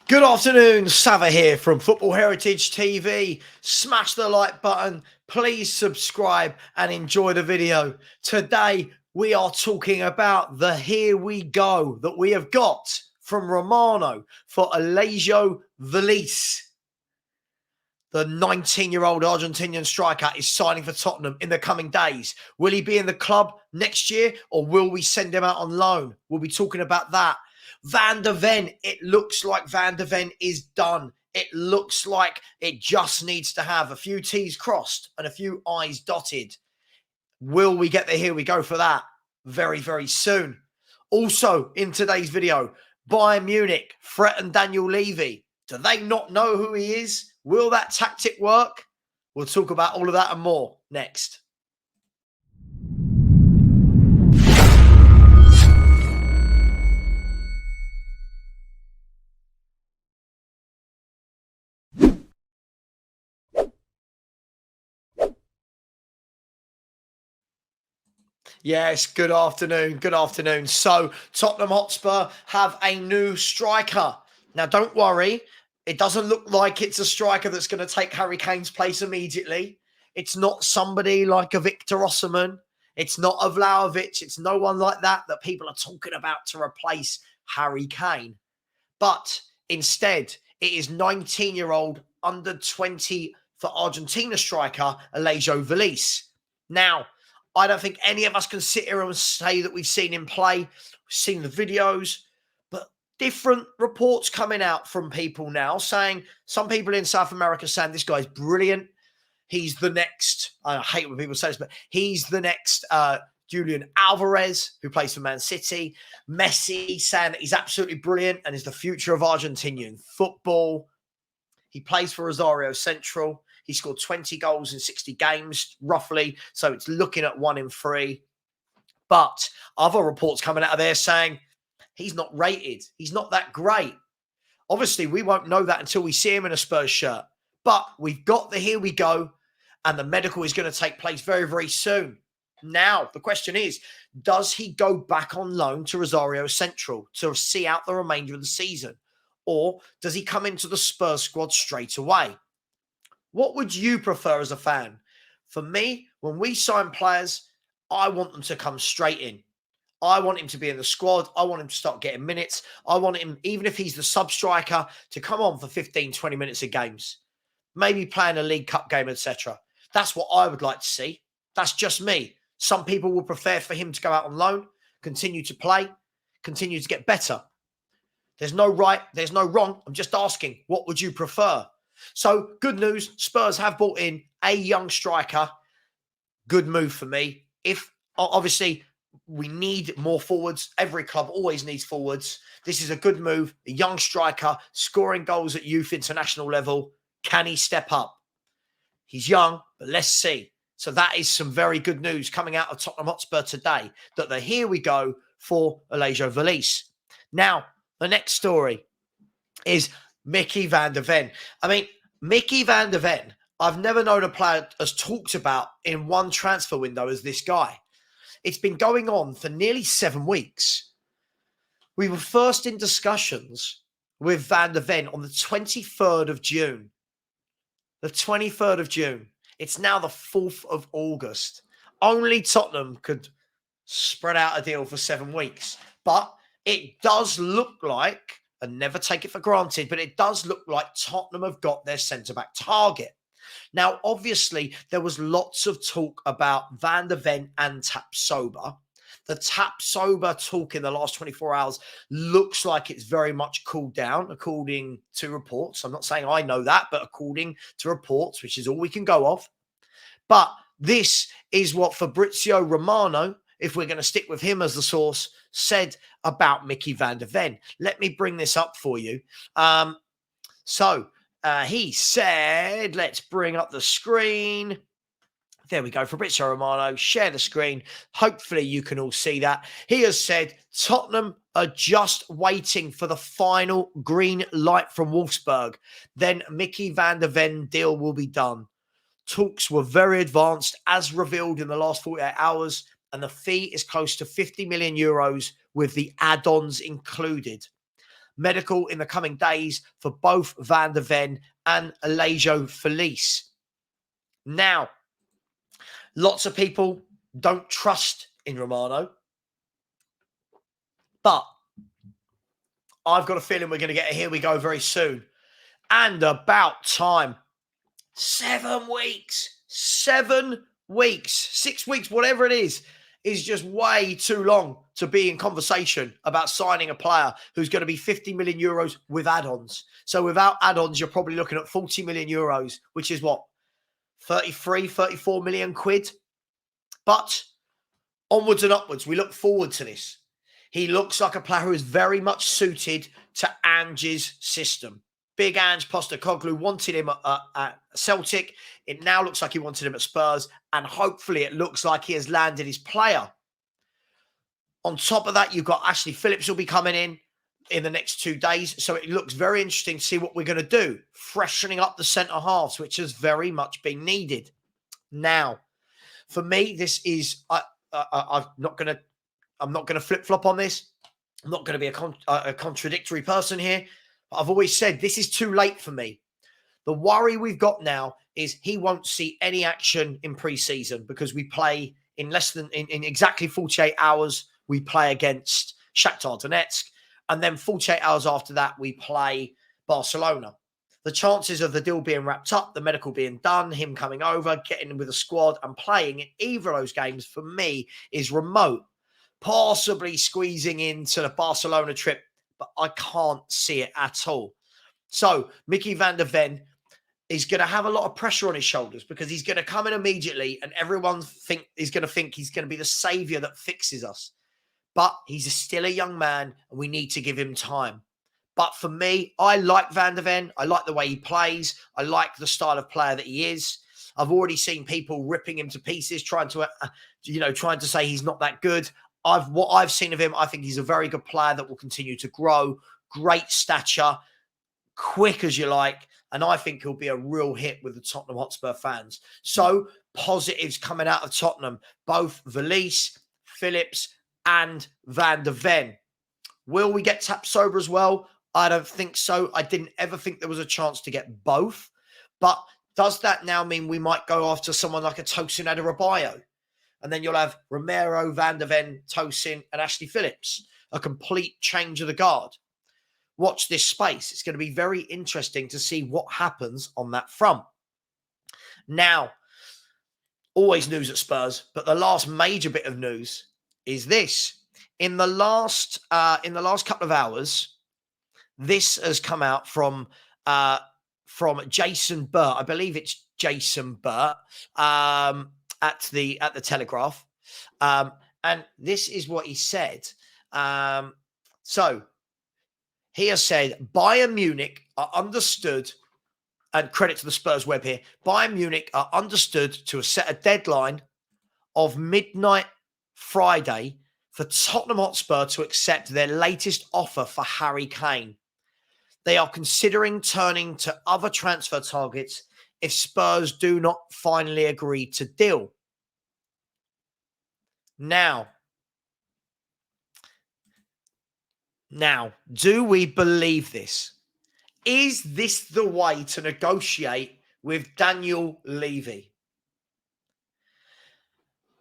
Good afternoon, Sava here from Football Heritage TV. Smash the like button, please subscribe and enjoy the video. Today, we are talking about the here we go that we have got from Romano for Alejo Veliz. The 19-year-old Argentinian striker is signing for Tottenham in the coming days. Will he be in the club next year or will we send him out on loan? We'll be talking about that. Van der Ven, it looks like Van der Ven is done. It looks like it just needs to have a few T's crossed and a few I's dotted. Will we get the here we go for that very, very soon? Also, in today's video, Bayern Munich threaten Daniel Levy. Do they not know who he is? Will that tactic work? We'll talk about all of that and more next. Yes, good afternoon. Good afternoon. So, Tottenham Hotspur have a new striker. Now, don't worry. It doesn't look like it's a striker that's going to take Harry Kane's place immediately. It's not somebody like a Victor Osimhen. It's not a Vlahovic. It's no one like that people are talking about to replace Harry Kane. But instead, it is 19-year-old under 20 for Argentina striker Alejo Veliz. Now, I don't think any of us can sit here and say that we've seen him play. We've seen the videos, but different reports coming out from people now saying, some people in South America saying this guy's brilliant. He's the next, I hate when people say this, but he's the next Julian Alvarez, who plays for Man City. Messi saying that he's absolutely brilliant and is the future of Argentinian football. He plays for Rosario Central. He scored 20 goals in 60 games, roughly. So it's looking at 1 in 3. But other reports coming out of there saying he's not rated. He's not that great. Obviously, we won't know that until we see him in a Spurs shirt. But we've got the here we go. And the medical is going to take place very, very soon. Now, the question is, does he go back on loan to Rosario Central to see out the remainder of the season? Or does he come into the Spurs squad straight away? What would you prefer as a fan? For me, when we sign players, I want them to come straight in. I want him to be in the squad. I want him to start getting minutes. I want him, even if he's the sub-striker, to come on for 15, 20 minutes of games. Maybe playing a League Cup game, etc. That's what I would like to see. That's just me. Some people will prefer for him to go out on loan, continue to play, continue to get better. There's no right, there's no wrong. I'm just asking, what would you prefer? So, good news, Spurs have brought in a young striker. Good move for me. If, obviously, we need more forwards. Every club always needs forwards. This is a good move. A young striker, scoring goals at youth international level. Can he step up? He's young, but let's see. So that is some very good news coming out of Tottenham Hotspur today, that the here we go for Alejo Veliz. Now, the next story is Micky van der Ven. I mean, Micky van der Ven, I've never known a player as talked about in one transfer window as this guy. It's been going on for nearly 7 weeks. We were first in discussions with Van der Ven on the 23rd of June. The 23rd of June. It's now the 4th of August. Only Tottenham could spread out a deal for 7 weeks. But it does look like, and never take it for granted, but it does look like Tottenham have got their centre-back target. Now, obviously, there was lots of talk about Van der Ven and Tapsoba. The Tapsoba talk in the last 24 hours looks like it's very much cooled down, according to reports. I'm not saying I know that, but according to reports, which is all we can go off. But this is what Fabrizio Romano, if we're going to stick with him as the source, said about Micky van der Ven. Let me bring this up for you. He said, let's bring up the screen. There we go. Fabrizio Romano, share the screen. Hopefully you can all see that. He has said Tottenham are just waiting for the final green light from Wolfsburg. Then Micky van der Ven deal will be done. Talks were very advanced, as revealed in the last 48 hours, and the fee is close to 50 million euros with the add-ons included. medical in the coming days for both Van der Ven and Alejo Veliz. Now, lots of people don't trust in Romano, but I've got a feeling we're going to get a here we go very soon. And about time. 7 weeks. 7 weeks. 6 weeks, whatever it is just way too long to be in conversation about signing a player who's going to be 50 million euros with add-ons. So without add-ons, you're probably looking at 40 million euros, which is what? 33, 34 million quid. But onwards and upwards, we look forward to this. He looks like a player who is very much suited to Ange's system. Big Ange Postecoglou wanted him at Celtic. It now looks like he wanted him at Spurs. And hopefully it looks like he has landed his player. On top of that, you've got Ashley Phillips will be coming in the next 2 days. So it looks very interesting to see what we're going to do. Freshening up the centre halves, which has very much been needed. Now, for me, this is... I'm not going to flip-flop on this. I'm not going to be a contradictory person here. I've always said this is too late for me. The worry we've got now is he won't see any action in pre-season because we play in exactly 48 hours. We play against Shakhtar Donetsk. And then 48 hours after that, we play Barcelona. The chances of the deal being wrapped up, the medical being done, him coming over, getting with the squad and playing in either of those games for me is remote. Possibly squeezing into the Barcelona trip, but I can't see it at all. So Micky van der Ven is going to have a lot of pressure on his shoulders because he's going to come in immediately and everyone is going to think he's going to be the saviour that fixes us. But he's still a young man and we need to give him time. But for me, I like Van der Ven. I like the way he plays. I like the style of player that he is. I've already seen people ripping him to pieces, trying to say he's not that good. What I've seen of him, I think he's a very good player that will continue to grow. Great stature, quick as you like. And I think he'll be a real hit with the Tottenham Hotspur fans. So positives coming out of Tottenham, both Veliz, Phillips and Van der Ven. Will we get Tapsoba as well? I don't think so. I didn't ever think there was a chance to get both. But does that now mean we might go after someone like a Tosin Adarabioyo? And then you'll have Romero, Van der Ven, Tosin and Ashley Phillips. A complete change of the guard. Watch this space. It's going to be very interesting to see what happens on that front. Now, always news at Spurs, but the last major bit of news is this. In the last couple of hours, this has come out from Jason Burt. I believe it's Jason Burt at the Telegraph, and this is what he said. So he has said Bayern Munich are understood, and credit to the Spurs web here. Bayern Munich are understood to set a deadline of midnight Friday for Tottenham Hotspur to accept their latest offer for Harry Kane. They are considering turning to other transfer targets if Spurs do not finally agree to deal. Now, do we believe this? Is this the way to negotiate with Daniel Levy?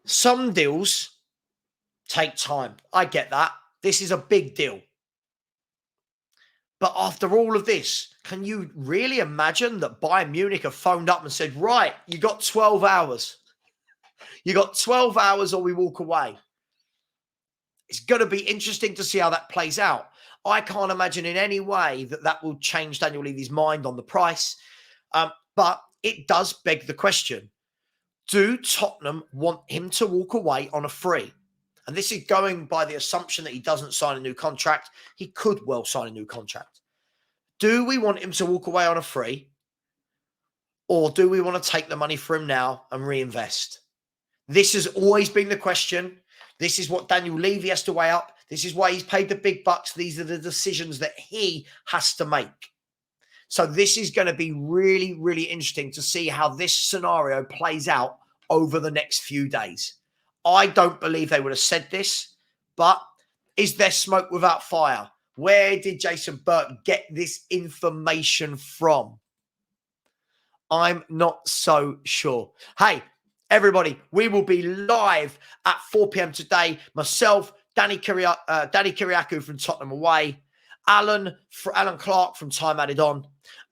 Some deals take time. I get that. This is a big deal. But after all of this, can you really imagine that Bayern Munich have phoned up and said, right, you got 12 hours. You got 12 hours or we walk away. It's going to be interesting to see how that plays out. I can't imagine in any way that will change Daniel Levy's mind on the price. But it does beg the question, do Tottenham want him to walk away on a free? And this is going by the assumption that he doesn't sign a new contract. He could well sign a new contract. Do we want him to walk away on a free? Or do we want to take the money for him now and reinvest? This has always been the question. This is what Daniel Levy has to weigh up. This is why he's paid the big bucks. These are the decisions that he has to make. So this is going to be really, really interesting to see how this scenario plays out over the next few days. I don't believe they would have said this, but is there smoke without fire? Where did Jason Burke get this information from? I'm not so sure. Hey, everybody, we will be live at 4 p.m. today. Myself, Danny Kiriakou from Tottenham Away, Alan Clark from Time Added On,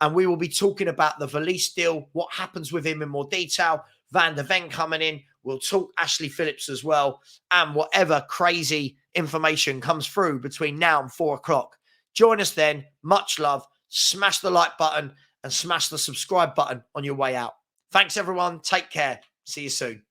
and we will be talking about the Veliz deal, what happens with him in more detail, Van der Ven coming in. We'll talk Ashley Phillips as well, and whatever crazy information comes through between now and 4 o'clock. Join us then. Much love. Smash the like button and smash the subscribe button on your way out. Thanks, everyone. Take care. See you soon.